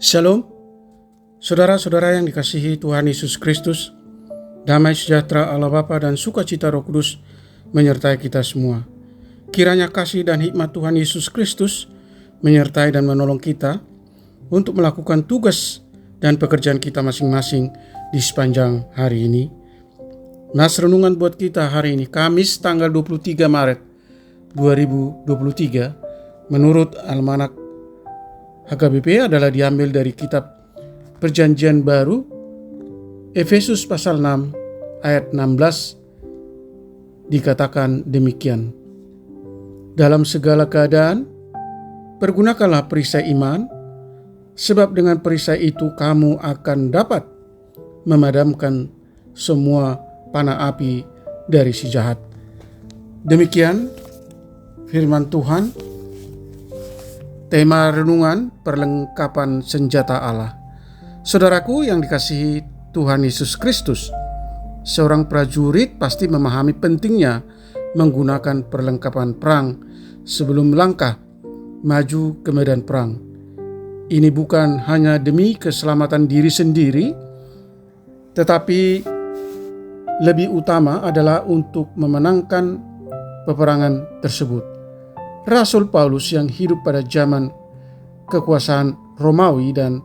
Shalom, saudara-saudara yang dikasihi Tuhan Yesus Kristus. Damai sejahtera Allah Bapa dan sukacita Roh Kudus menyertai kita semua. Kiranya kasih dan hikmat Tuhan Yesus Kristus menyertai dan menolong kita untuk melakukan tugas dan pekerjaan kita masing-masing di sepanjang hari ini. Nas renungan buat kita hari ini, Kamis tanggal 23 Maret 2023, menurut Almanak HKBP adalah diambil dari kitab Perjanjian Baru, Efesus pasal 6 ayat 16, dikatakan demikian. Dalam segala keadaan, pergunakanlah perisai iman, sebab dengan perisai itu kamu akan dapat memadamkan semua panah api dari si jahat. Demikian firman Tuhan. Tema renungan, perlengkapan senjata Allah. Saudaraku yang dikasihi Tuhan Yesus Kristus, seorang prajurit pasti memahami pentingnya menggunakan perlengkapan perang sebelum melangkah maju ke medan perang. Ini bukan hanya demi keselamatan diri sendiri, tetapi lebih utama adalah untuk memenangkan peperangan tersebut. Rasul Paulus yang hidup pada zaman kekuasaan Romawi dan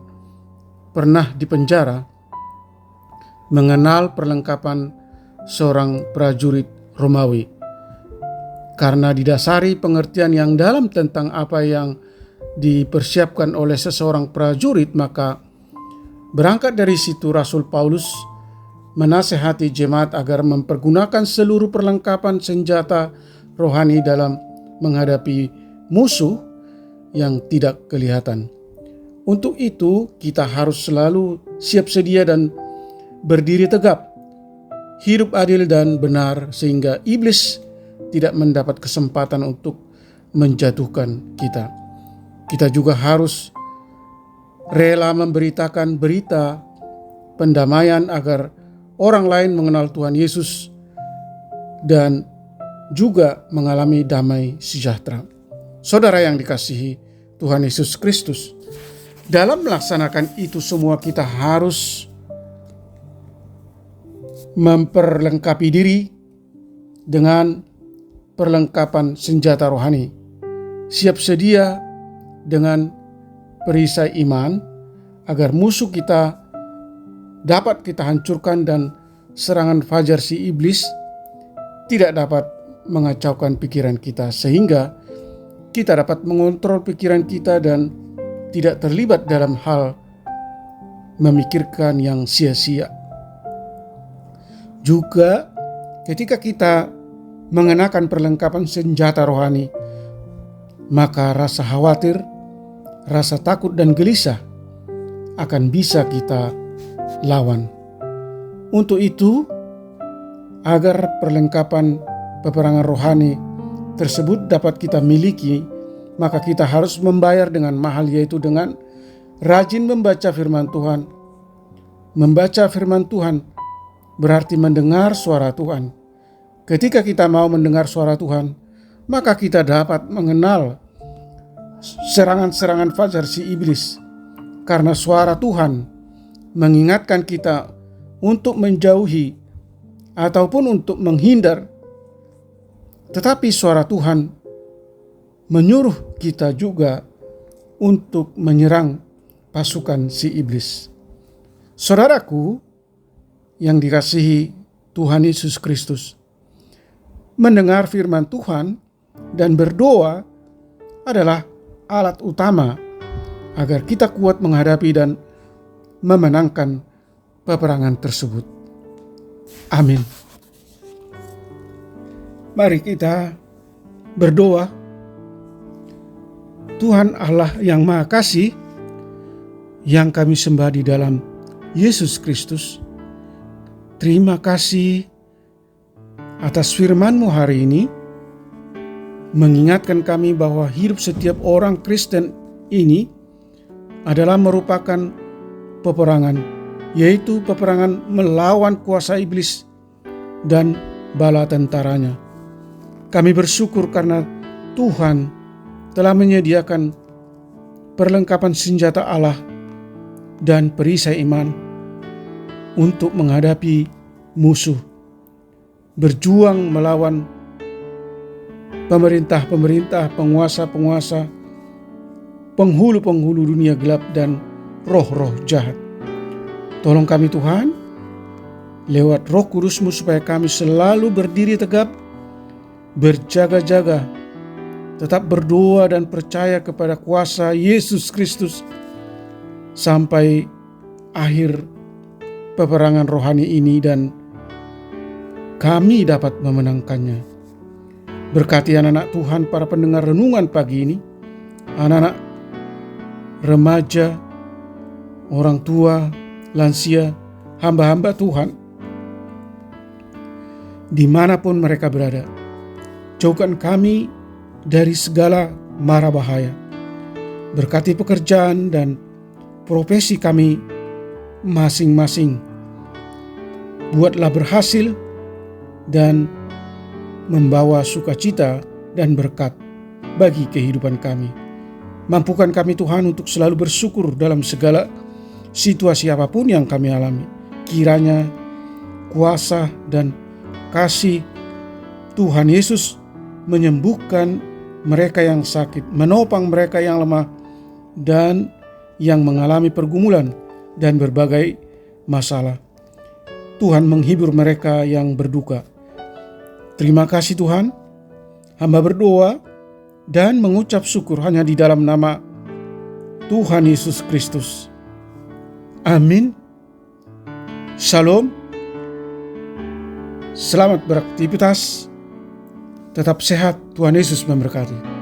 pernah dipenjara mengenal perlengkapan seorang prajurit Romawi. Karena didasari pengertian yang dalam tentang apa yang dipersiapkan oleh seseorang prajurit, maka berangkat dari situ Rasul Paulus menasehati jemaat agar mempergunakan seluruh perlengkapan senjata rohani dalam menghadapi musuh yang tidak kelihatan. Untuk itu kita harus selalu siap sedia dan berdiri tegap, hidup adil dan benar, sehingga iblis tidak mendapat kesempatan untuk menjatuhkan kita. Kita juga harus rela memberitakan berita pendamaian agar orang lain mengenal Tuhan Yesus dan juga mengalami damai sejahtera. Saudara yang dikasihi Tuhan Yesus Kristus, dalam melaksanakan itu semua kita harus memperlengkapi diri dengan perlengkapan senjata rohani, siap sedia dengan perisai iman agar musuh kita dapat kita hancurkan dan serangan fajar si iblis tidak dapat mengacaukan pikiran kita, sehingga kita dapat mengontrol pikiran kita dan tidak terlibat dalam hal memikirkan yang sia-sia. Juga ketika kita mengenakan perlengkapan senjata rohani, maka rasa khawatir, rasa takut dan gelisah akan bisa kita lawan. Untuk itu, agar perlengkapan peperangan rohani tersebut dapat kita miliki, maka kita harus membayar dengan mahal, yaitu dengan rajin membaca firman Tuhan. Membaca firman Tuhan berarti mendengar suara Tuhan. Ketika kita mau mendengar suara Tuhan, maka kita dapat mengenal serangan-serangan fajar si iblis, karena suara Tuhan mengingatkan kita untuk menjauhi ataupun untuk menghindar. Tetapi suara Tuhan menyuruh kita juga untuk menyerang pasukan si iblis. Saudaraku yang dikasihi Tuhan Yesus Kristus, mendengar firman Tuhan dan berdoa adalah alat utama agar kita kuat menghadapi dan memenangkan peperangan tersebut. Amin. Mari kita berdoa. Tuhan Allah yang Maha Kasih, yang kami sembah di dalam Yesus Kristus, terima kasih atas firman-Mu hari ini, mengingatkan kami bahwa hidup setiap orang Kristen ini adalah merupakan peperangan, yaitu peperangan melawan kuasa iblis dan bala tentaranya. Kami bersyukur karena Tuhan telah menyediakan perlengkapan senjata Allah dan perisai iman untuk menghadapi musuh, berjuang melawan pemerintah-pemerintah, penguasa-penguasa, penghulu-penghulu dunia gelap dan roh-roh jahat. Tolong kami Tuhan, lewat Roh Kudus-Mu supaya kami selalu berdiri tegap, berjaga-jaga, tetap berdoa dan percaya kepada kuasa Yesus Kristus sampai akhir peperangan rohani ini dan kami dapat memenangkannya. Berkati anak-anak Tuhan, para pendengar renungan pagi ini, anak-anak, remaja, orang tua, lansia, hamba-hamba Tuhan, dimanapun mereka berada. Jauhkan kami dari segala mara bahaya. Berkati pekerjaan dan profesi kami masing-masing. Buatlah berhasil dan membawa sukacita dan berkat bagi kehidupan kami. Mampukan kami Tuhan untuk selalu bersyukur dalam segala situasi apapun yang kami alami. Kiranya kuasa dan kasih Tuhan Yesus menyembuhkan mereka yang sakit, menopang mereka yang lemah dan yang mengalami pergumulan dan berbagai masalah. Tuhan menghibur mereka yang berduka. Terima kasih Tuhan, hamba berdoa dan mengucap syukur hanya di dalam nama Tuhan Yesus Kristus. Amin. Shalom. Selamat beraktivitas. Tetap sehat. Tuhan Yesus memberkati.